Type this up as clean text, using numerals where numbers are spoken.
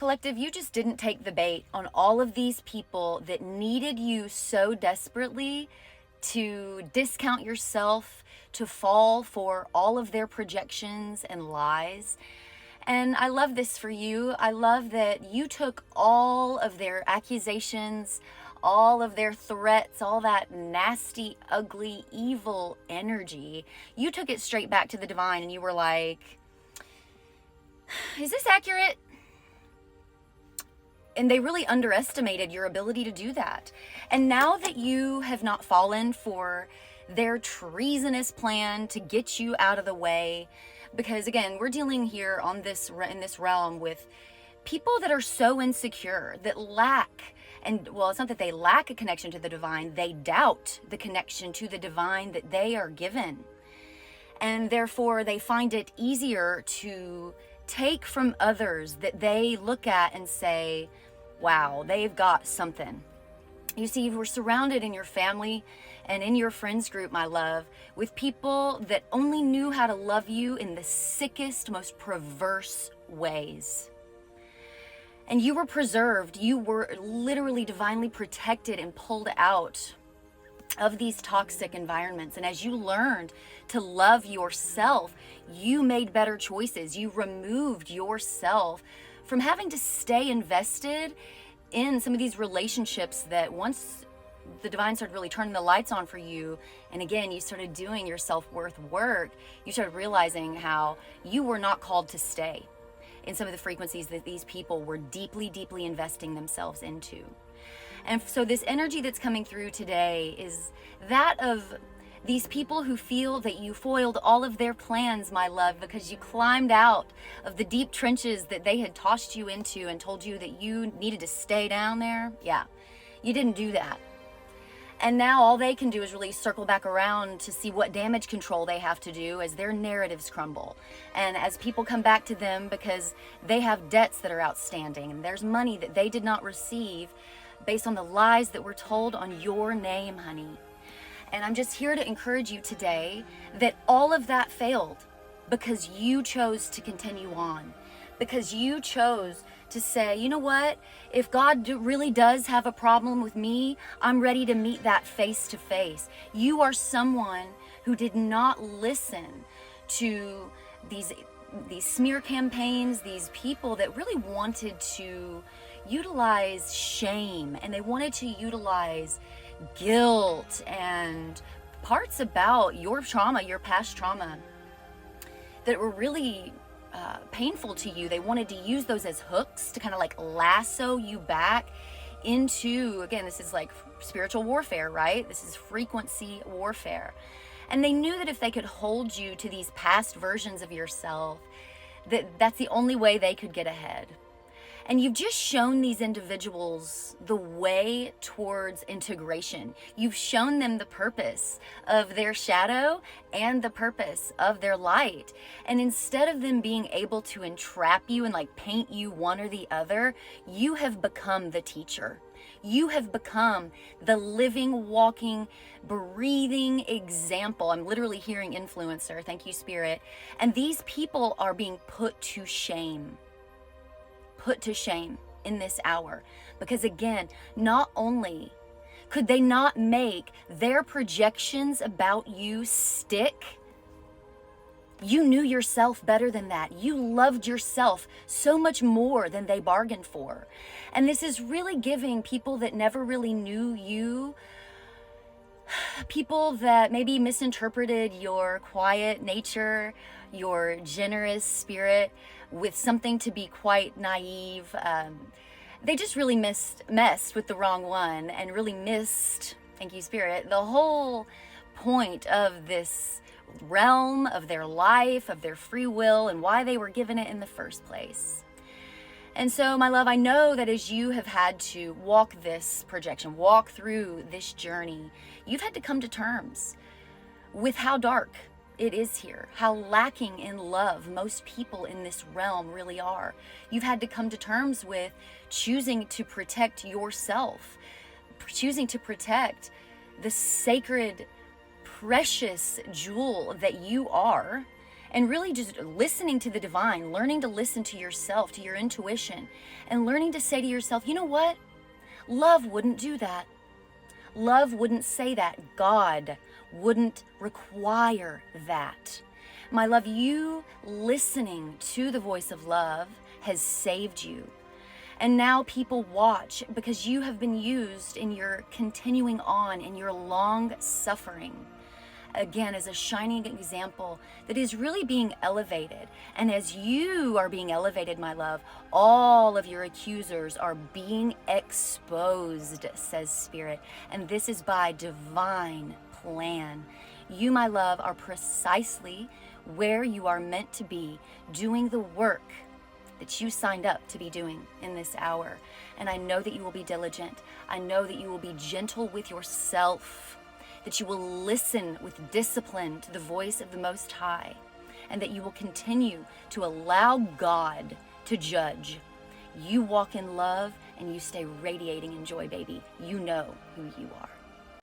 Collective, you just didn't take the bait on all of these people that needed you so desperately to discount yourself, to fall for all of their projections and lies. And I love this for you. I love that you took all of their accusations, all of their threats, all that nasty, ugly, evil energy. You took it straight back to the divine and you were like, is this accurate? And they really underestimated your ability to do that. And now that you have not fallen for their treasonous plan to get you out of the way, because again, we're dealing here on this in this realm with people that are so insecure, that lack, and well, it's not that they lack a connection to the divine, they doubt the connection to the divine that they are given. And therefore they find it easier to take from others that they look at and say, wow, they've got something. You see, you were surrounded in your family and in your friends group, my love, with people that only knew how to love you in the sickest, most perverse ways. And you were preserved. You were literally divinely protected and pulled out of these toxic environments. And as you learned to love yourself, you made better choices. You removed yourself from having to stay invested in some of these relationships that once the divine started really turning the lights on for you, and again, you started doing your self-worth work, you started realizing how you were not called to stay in some of the frequencies that these people were deeply, deeply investing themselves into. And so this energy that's coming through today is that of these people who feel that you foiled all of their plans, my love, because you climbed out of the deep trenches that they had tossed you into and told you that you needed to stay down there. Yeah, you didn't do that. And now all they can do is really circle back around to see what damage control they have to do as their narratives crumble. And as people come back to them because they have debts that are outstanding and there's money that they did not receive based on the lies that were told on your name, honey. And I'm just here to encourage you today that all of that failed because you chose to continue on, because you chose to say, you know what, if God really does have a problem with me, I'm ready to meet that face to face. You are someone who did not listen to these smear campaigns, these people that really wanted to utilize shame, and they wanted to utilize guilt and parts about your trauma, your past trauma that were really painful to you. They wanted to use those as hooks to kind of like lasso you back into, again, this is like spiritual warfare, right? This is frequency warfare. And they knew that if they could hold you to these past versions of yourself, that's the only way they could get ahead. And you've just shown these individuals the way towards integration. You've shown them the purpose of their shadow and the purpose of their light. And instead of them being able to entrap you and like paint you one or the other, you have become the teacher. You have become the living, walking, breathing example. I'm literally hearing influencer. Thank you, Spirit. And these people are being put to shame. Put to shame in this hour, because again, not only could they not make their projections about you stick, you knew yourself better than that. You loved yourself so much more than they bargained for. And this is really giving people that never really knew you, people that maybe misinterpreted your quiet nature, your generous spirit, with something to be quite naive. They just really messed with the wrong one and really missed, thank you, Spirit, the whole point of this realm, of their life, of their free will, and why they were given it in the first place. And so, my love, I know that as you have had to walk this projection, walk through this journey, you've had to come to terms with how dark it is here, how lacking in love most people in this realm really are. You've had to come to terms with choosing to protect yourself, choosing to protect the sacred, precious jewel that you are, and really just listening to the divine, learning to listen to yourself, to your intuition, and learning to say to yourself, you know what? Love wouldn't do that. Love wouldn't say that. God wouldn't require that. My love, you listening to the voice of love has saved you. And now people watch because you have been used in your continuing on, in your long suffering, again, as a shining example that is really being elevated. And as you are being elevated, my love, all of your accusers are being exposed, says Spirit. And this is by divine plan. You, my love, are precisely where you are meant to be, doing the work that you signed up to be doing in this hour. And I know that you will be diligent. I know that you will be gentle with yourself, that you will listen with discipline to the voice of the Most High, and that you will continue to allow God to judge. You walk in love and you stay radiating in joy, baby. You know who you are.